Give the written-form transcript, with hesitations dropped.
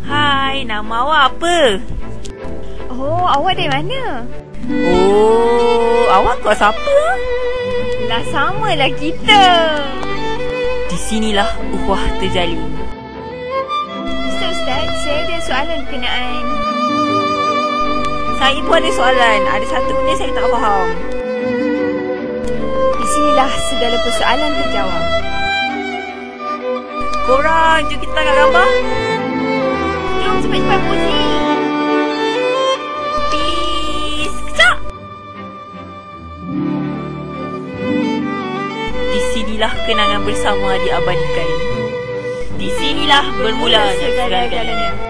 Hai, nama awak apa? Oh, awak dari mana? Oh, awak kau siapa? Lah samalah kita. Di sinilah ukhuwah terjalin. Ustaz, saya ada soalan berkenaan. Saya pun ada soalan. Ada satu benda saya tak faham. Di sinilah segala persoalan terjawab. Korang, jom kita tangkap gambar. Jom cepat-cepat posing. Peace. Kejap. Di sinilah kenangan bersama diabadikan. Di sinilah bermula segala-galanya.